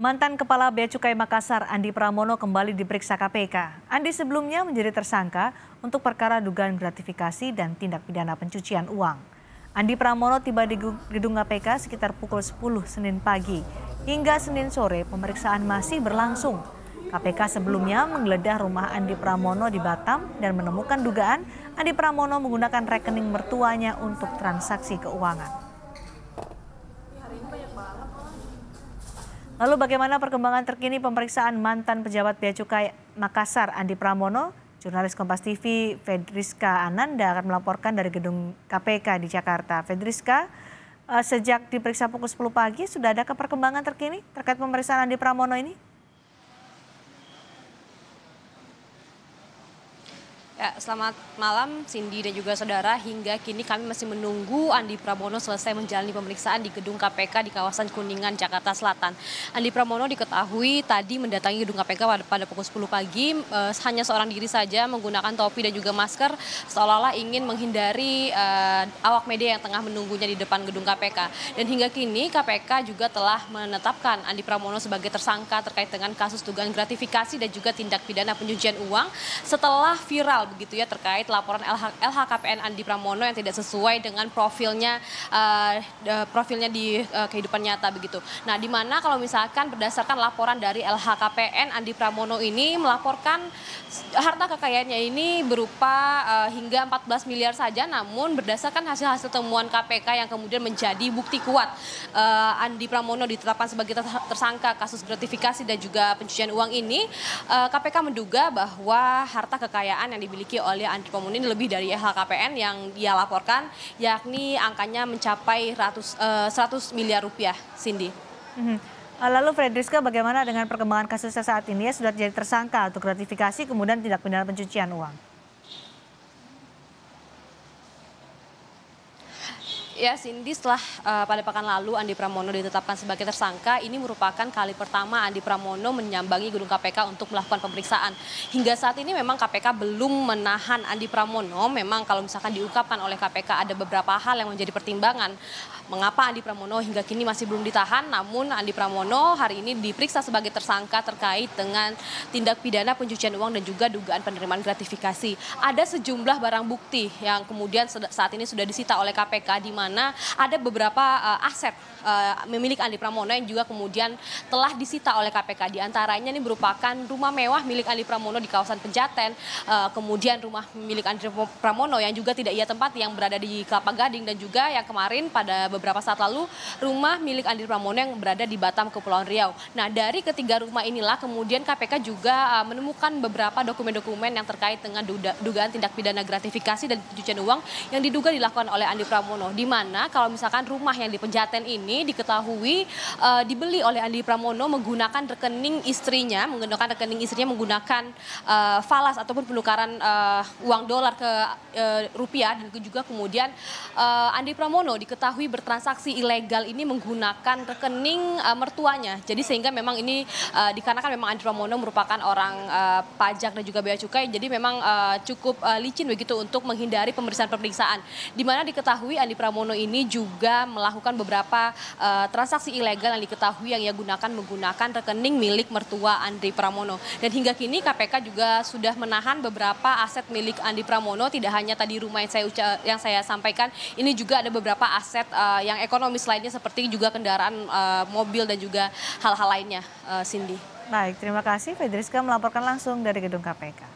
Mantan Kepala Bea Cukai Makassar, Andi Pramono kembali diperiksa KPK. Andi sebelumnya menjadi tersangka untuk perkara dugaan gratifikasi dan tindak pidana pencucian uang. Andi Pramono tiba di gedung KPK sekitar pukul 10 Senin pagi. Hingga Senin sore pemeriksaan masih berlangsung. KPK sebelumnya menggeledah rumah Andi Pramono di Batam dan menemukan dugaan Andi Pramono menggunakan rekening mertuanya untuk transaksi keuangan. Lalu bagaimana perkembangan terkini pemeriksaan mantan pejabat Bea Cukai Makassar Andi Pramono? Jurnalis Kompas TV Fedriska Ananda akan melaporkan dari gedung KPK di Jakarta. Fedriska, sejak diperiksa pukul 10 pagi sudah ada perkembangan terkini terkait pemeriksaan Andi Pramono ini? Ya, selamat malam Cindy dan juga saudara. Hingga kini kami masih menunggu Andi Pramono selesai menjalani pemeriksaan di gedung KPK di kawasan Kuningan, Jakarta Selatan. Andi Pramono diketahui tadi mendatangi gedung KPK pada pukul 10 pagi hanya seorang diri saja menggunakan topi dan juga masker seolah-olah ingin menghindari awak media yang tengah menunggunya di depan gedung KPK. Dan hingga kini KPK juga telah menetapkan Andi Pramono sebagai tersangka terkait dengan kasus dugaan gratifikasi dan juga tindak pidana pencucian uang setelah viral begitu ya terkait laporan LHKPN Andi Pramono yang tidak sesuai dengan profilnya di kehidupan nyata begitu. Nah, di mana kalau misalkan berdasarkan laporan dari LHKPN Andi Pramono ini melaporkan harta kekayaannya ini berupa hingga 14 miliar saja, namun berdasarkan hasil-hasil temuan KPK yang kemudian menjadi bukti kuat Andi Pramono ditetapkan sebagai tersangka kasus gratifikasi dan juga pencucian uang ini, KPK menduga bahwa harta kekayaan yang dimiliki oleh Andi Pramono ini lebih dari LHKPN yang dia laporkan, yakni angkanya mencapai 100 miliar rupiah, Cindy. Lalu Fredriska, bagaimana dengan perkembangan kasusnya saat ini? Ya, sudah jadi tersangka untuk gratifikasi kemudian tindak pidana pencucian uang. Ya, Cindy, setelah pada pekan lalu Andi Pramono ditetapkan sebagai tersangka, ini merupakan kali pertama Andi Pramono menyambangi gedung KPK untuk melakukan pemeriksaan. Hingga saat ini memang KPK belum menahan Andi Pramono. Memang kalau misalkan diungkapkan oleh KPK ada beberapa hal yang menjadi pertimbangan mengapa Andi Pramono hingga kini masih belum ditahan. Namun Andi Pramono hari ini diperiksa sebagai tersangka terkait dengan tindak pidana pencucian uang dan juga dugaan penerimaan gratifikasi. Ada sejumlah barang bukti yang kemudian saat ini sudah disita oleh KPK, di mana ada beberapa aset milik Andi Pramono yang juga kemudian telah disita oleh KPK. Di antaranya ini merupakan rumah mewah milik Andi Pramono di kawasan Pejaten, kemudian rumah milik Andi Pramono yang juga tidak ia tempati yang berada di Kelapa Gading, dan juga yang kemarin pada beberapa saat lalu rumah milik Andi Pramono yang berada di Batam, Kepulauan Riau. Nah, dari ketiga rumah inilah kemudian KPK juga menemukan beberapa dokumen-dokumen yang terkait dengan dugaan tindak pidana gratifikasi dan pencucian uang yang diduga dilakukan oleh Andi Pramono. Di mana kalau misalkan rumah yang di Pejaten ini diketahui dibeli oleh Andi Pramono menggunakan rekening istrinya, menggunakan falas ataupun penukaran uang dolar ke rupiah, dan juga kemudian Andi Pramono diketahui bertransaksi ilegal ini menggunakan rekening mertuanya. Jadi sehingga memang ini dikarenakan memang Andi Pramono merupakan orang pajak dan juga bea cukai, jadi memang cukup licin begitu untuk menghindari pemeriksaan-pemeriksaan. Di mana diketahui Andi Pramono ini juga melakukan beberapa transaksi ilegal yang diketahui yang ia gunakan menggunakan rekening milik mertua Andi Pramono. Dan hingga kini KPK juga sudah menahan beberapa aset milik Andi Pramono, tidak hanya tadi rumah yang saya sampaikan, ini juga ada beberapa aset yang ekonomis lainnya seperti juga kendaraan mobil dan juga hal-hal lainnya, Cindy. Baik, terima kasih Fedriska melaporkan langsung dari gedung KPK.